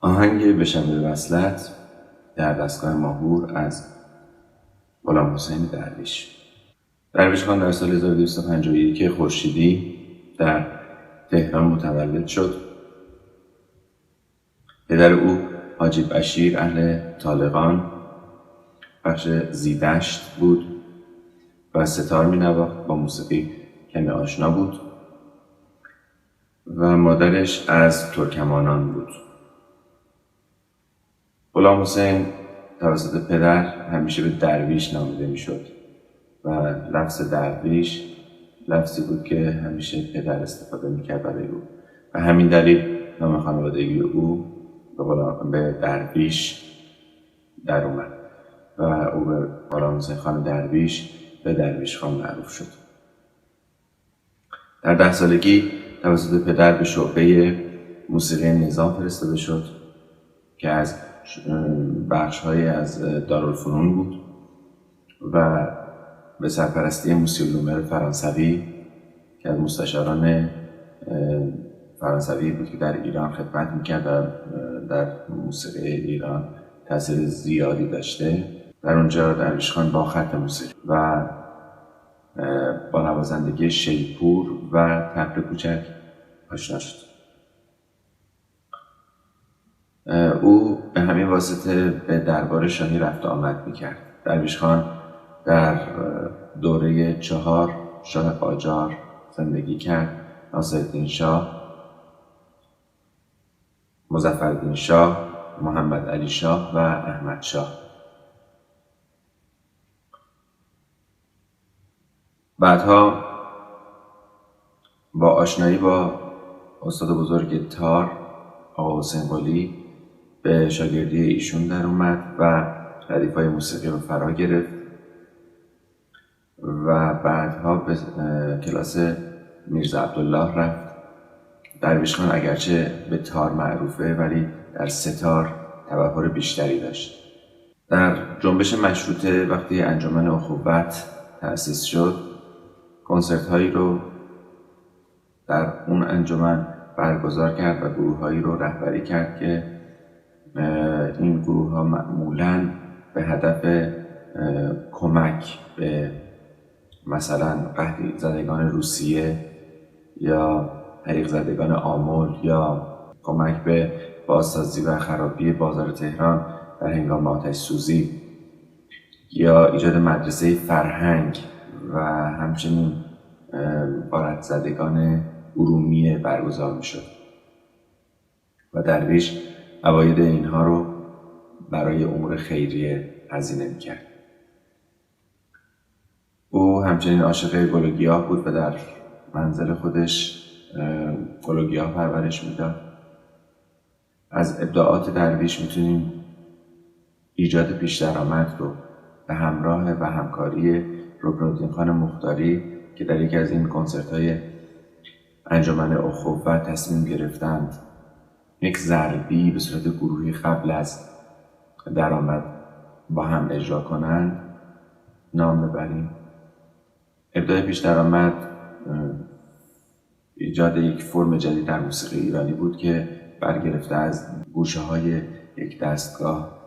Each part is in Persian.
آهنگ بشم به وصلت در دستگاه ماهور از غلام حسین درویش. درویش خان در سال 1251 خورشیدی در تهران متولد شد. پدر او حاجی بشیر اهل طالقان بخش زیدشت بود و ستار می‌نواخت، با موسیقی کمی آشنا بود و مادرش از ترکمانان بود. غلام حسین توسط پدر همیشه به درویش نامیده میشد و لفظ درویش لفظی بود که همیشه پدر استفاده میکرد برای او و همین دلیل نام خانوادگی او به درویش در اومد و او به غلام حسین خان درویش به درویش خان معروف شد. در 10 سالگی توسط پدر به شعبه موسیقی نظام فرستاده شد که از بخش‌های از دارالفنون بود و به سرپرستی موسی لومر فرانسوی که از مستشاران فرانسوی بود که در ایران خدمت میکرد و در موسیقی ایران تاثیر زیادی داشته. در اونجا درویش خان با خط موسیقی و با نوازندگی شیپور و طبل کوچک آشنا شد. او به همین واسطه به دربار شاهی رفت آمد میکرد. درویش خان در دوره 4 شاه قاجار زندگی کرد: ناصرالدین شاه، مظفرالدین شاه، محمد علی شاه و احمد شاه. بعدها با آشنایی با استاد بزرگ تار آقا حسین قلی به شاگردی ایشون در اومد و ردیف‌های موسیقی رو فرا گرفت و بعدها به کلاس میرزا عبدالله رفت. درویش خان اگرچه به تار معروفه ولی در ستار تبحر بیشتری داشت. در جنبش مشروطه وقتی انجمن اخوت تأسیس شد، کنسرت هایی رو در اون انجمن برگزار کرد و گروه هایی رو رهبری کرد که این گروه ها معمولاً به هدف کمک به مثلا قحطی زدگان روسیه یا حریق زدگان آمل یا کمک به بازسازی و خرابی بازار تهران در هنگام آتش سوزی یا ایجاد مدرسه فرهنگ و همچنین غارت زدگان ارومیه برگزار می شد و درویش عواید اینها رو برای امور خیریه هزینه می کرد. او همچنین عاشق گل و گیاه بود و در منزل خودش گل و گیاه پرورش میداد. از ابداعات درویش میتونیم ایجاد پیش درآمد رو به همراه و همکاری رکنالدین خان مختاری که در یکی از این کنسرت‌های انجمن اخوت تصمیم گرفتند یک ضربی به صورت گروهی قبل از درآمد با هم اجرا کنند نام ببریم. ابداع پیش درآمد ایجاد یک فرم جدید در موسیقی ایرانی بود که برگرفته از گوشه های یک دستگاه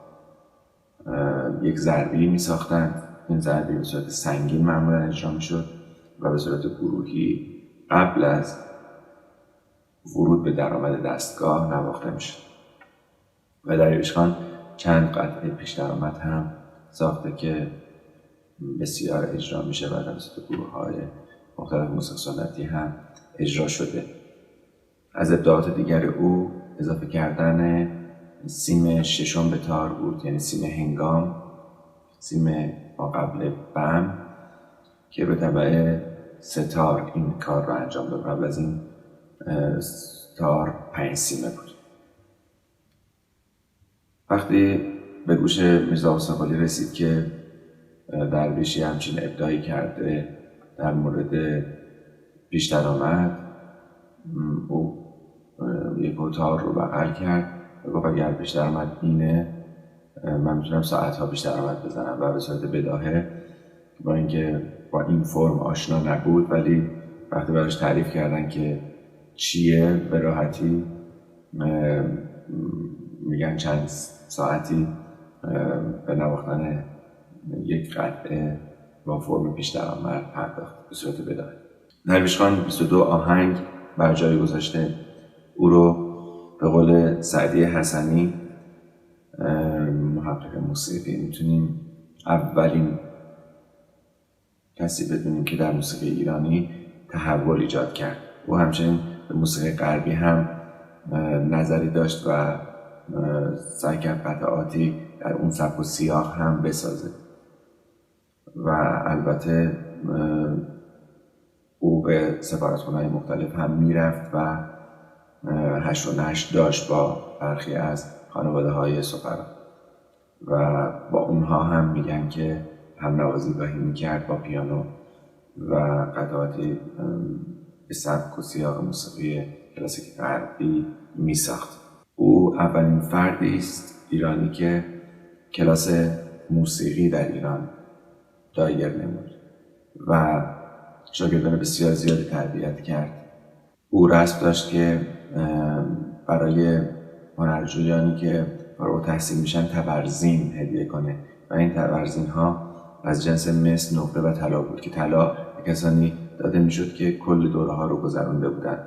یک ضربی می ساختند. این ضربی به صورت سنگین معمولا اجرا می شد و به صورت گروهی قبل از ورود به درآمد دستگاه نواخته می شد و درویش خان چند قطعه پیش درآمد هم ساخته که بسیار اجرا می شود. توسط گروه‌های مختلف موسیقی سنتی هم اجرا شده. از ابداعات دیگر او اضافه کردن سیم ششم به تار بود، یعنی سیم هنگام، سیم با قبل بم که به تبع ستار این کار را انجام داد. قبل از این تار 5 سیمه بود. وقتی به گوش میرزا حسین قلی رسید که درویشی همچین ابداعی کرده در مورد پیش درآمد، او یک تار رو بغل کرد و گفت اگر پیش درآمد اینه من میتونم ساعتها پیش درآمد بزنم و به صورت بداهه با اینکه با این فرم آشنا نبود ولی وقتی براش تعریف کردن که چیه به راحتی میگن چند ساعتی به نواختن یک قطعه با فرم پیش درآمد پرداخت به صورت بداهه. درویش خان 22 آهنگ بر جای گذاشته. او رو به قول سعدی حسنی محقق موسیقی میتونیم اولین کسی بدونیم که در موسیقی ایرانی تحول ایجاد کرد. او همچنین به موسیقی غربی هم نظری داشت و سعی کرد قطعاتی در اون سبک و سیاق هم بسازه و البته او به سفارتخانه‌های مختلف هم میرفت و هشت و نشت داشت با برخی از خانواده‌های سفرا و با اونها هم میگن که هم نوازیگاهی میکرد با پیانو و قطعاتی به سبک و سیاق موسیقی کلاسیک غربی میساخت. او اولین فردی است ایرانی که کلاس موسیقی در ایران دایر نمود و شاگردان بسیار زیادی تربیت کرد. او رسم داشت که برای هنرجویانی که فارغ التحصیل میشن تبرزین هدیه کنه و این تبرزین ها از جنس مس، نقره و طلا بود که طلا به کسانی داده میشد که کل دوره ها رو گذرانده بودن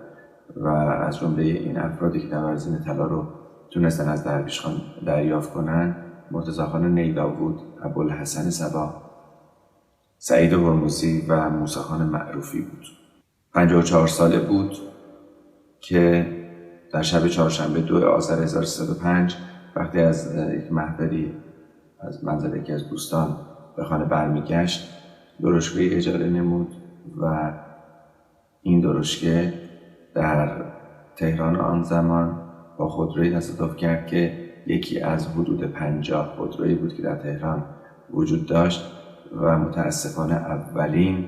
و از جمله این افرادی که تبرزین طلا رو تونستن از درویش خان دریافت کنن مرتضی خان نیداود، ابوالحسن صبا، سعید هرمزی و موسی خان معروفی بود. 54 ساله بود که در شب چهارشنبه 2 آذر 1305 وقتی از یک محفلی از منزل یکی از دوستان به خانه برمیگشت درشکه اجاره نمود و این درشکه در تهران آن زمان با خودرویی تصادف کرد که یکی از حدود 50 خودرویی بود که در تهران وجود داشت و متاسفانه اولین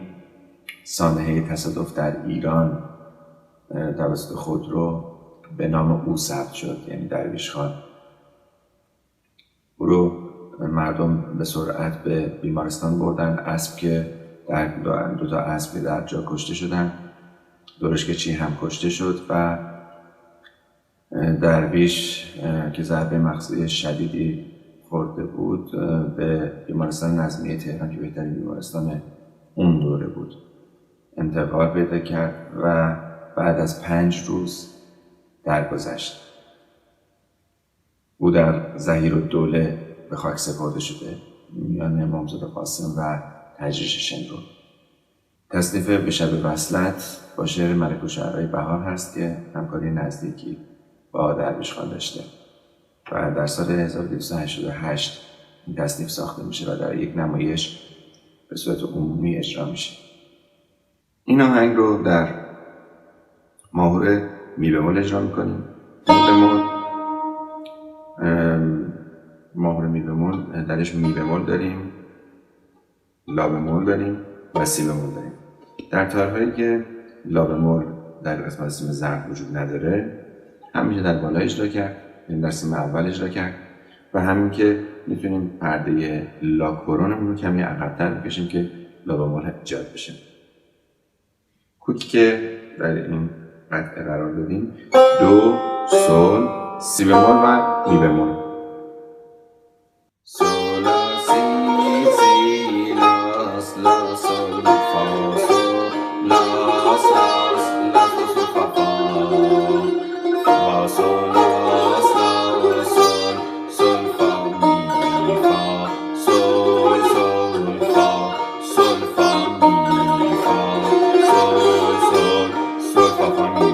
سانحه تصادف در ایران توسط خودرو به نام او ثبت شد، یعنی درویش خان. او رو مردم به سرعت به بیمارستان بردن. اسب که دو تا اسب در جا کشته شدن، درشکچی هم کشته شد و درویش که ضربه مغزی شدیدی خورده بود به بیمارستان نظمیه تهران که بهترین بیمارستان اون دوره بود انتقال پیدا کرد و بعد از 5 روز درگذشت. او در ظهیرالدوله به خاک سپرده شده میان امامزاده قاسم و تجریش شمرون. تصنیف به شب وصلت با شعر ملک الشعرای بهار هست که همکاری نزدیکی با درویش خان داشته و در سال 1288 این تصنیف ساخته میشه و در یک نمایش به صورت عمومی اجرا میشه. این آهنگ رو در ماهور می بمول اجرا میکنیم. ماهور می بمول درش می بمول داریم، لا بمول داریم و سی بمول داریم. در تارهایی که لا بمول در قسمت سیم زرد وجود نداره هم میشه در بالا اجرا کرد، یعنی در سیم اول اجرا کرد و همین که میتونیم پرده لا کورونمون رو کمی عقب‌تر بکشیم که لا بمول ایجاد بشه. کوکی که در این قطعه قرار دادیم دو، سول، سی بمول و می بمول. سول سی سی لاس لا سول فا سول لاس لاس لاس سول فا فا سول لاس لاس سول سول فا می فا سول سول فا سول فا می فا سول سول سول فا فا می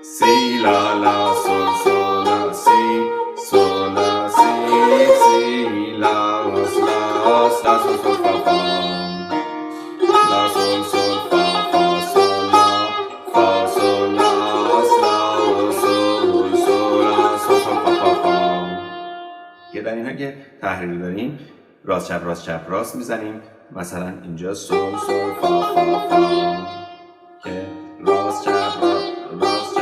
سی لا لا سول سول لا سی سول لا سی سی لا لاس لاس لا سول سول فا فا لا سول سول فا فا سول لا فا سول لاس لا سول سول لا سول سول فا فا فا. که در اینها که تحریری داریم راست چپ راست میزنیم. مثلا اینجا سول سول فا فا فا که راست چپ راست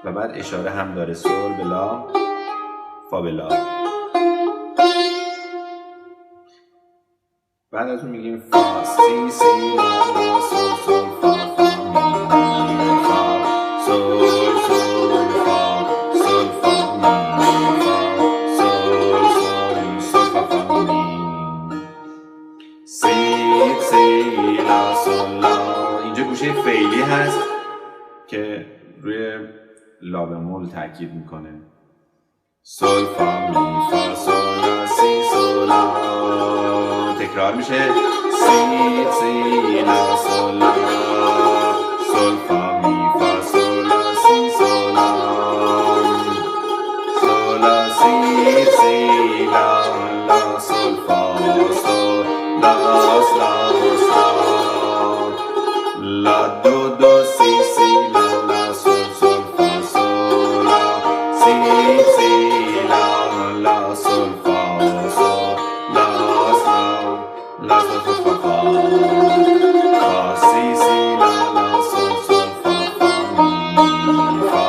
و بعد اشاره هم داره سول بلا فا بلا. بعد از اون میگیم فا سی سی لا سول سول فا فا می فا سول سول فا سی سی لا سول لا. اینجا گوشه فعلی هست که روی لا بمول تاکید میکنه. سول فا می فا سول لا سی سول لا. تکرار میشه. سی سی لا سول لا سول فا می فا سول لا سی سول لا سول لا سی سی لا لا سول فا سول لا لا لا دو دو سی سی لا لا سول سول فا سول لا سی سی لا لا سول فا سول لا لا سول فا فا فا سی سی لا لا سول سول فا فا می فا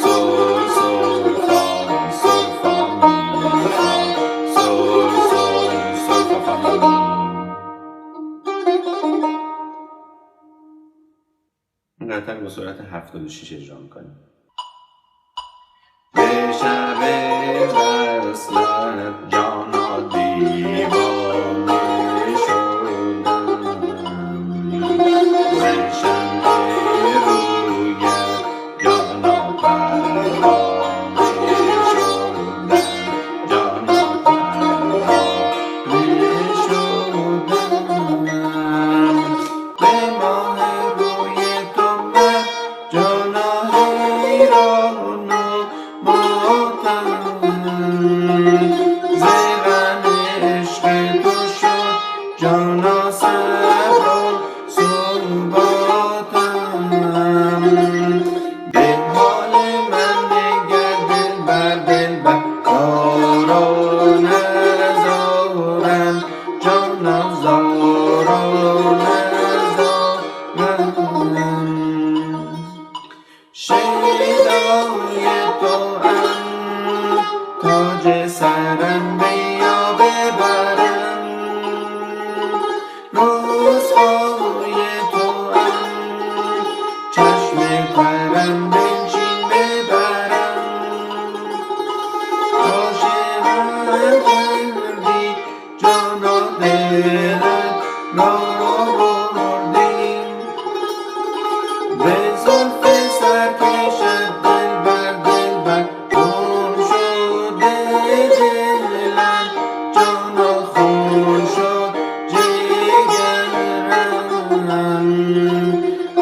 سول سول فا سول فا می فا سول سول سول فا فا می. این قطعه با سرعت 76 اجرا میکنیم. به شب وصلت جانا دیوانه شدم، به شب رویت جانا پروانه شدم، جانا پروانه شدم. به ماه روی تو من جانا حیران و ماتم، ز غم عشق تو شد جانا صبر و ثباتم. به حال من نگر دلبر دلبر زار و نزارم، جانا زار و نزارم. شیدای توام تاج سرم بیا ببرم، رسوای توام چشم ترم بنشین ببرم. عاشقم کردی جانا دلت را بردیم، به زلف سرکشت دلبر دلبر گم شده دلم، جانا خون شد جگرم.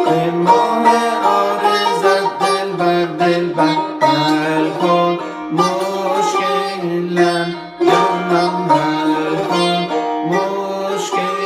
به ماه عارضت دلبر دلبر حل کن مشکلم، جانم حل کن مشکلم.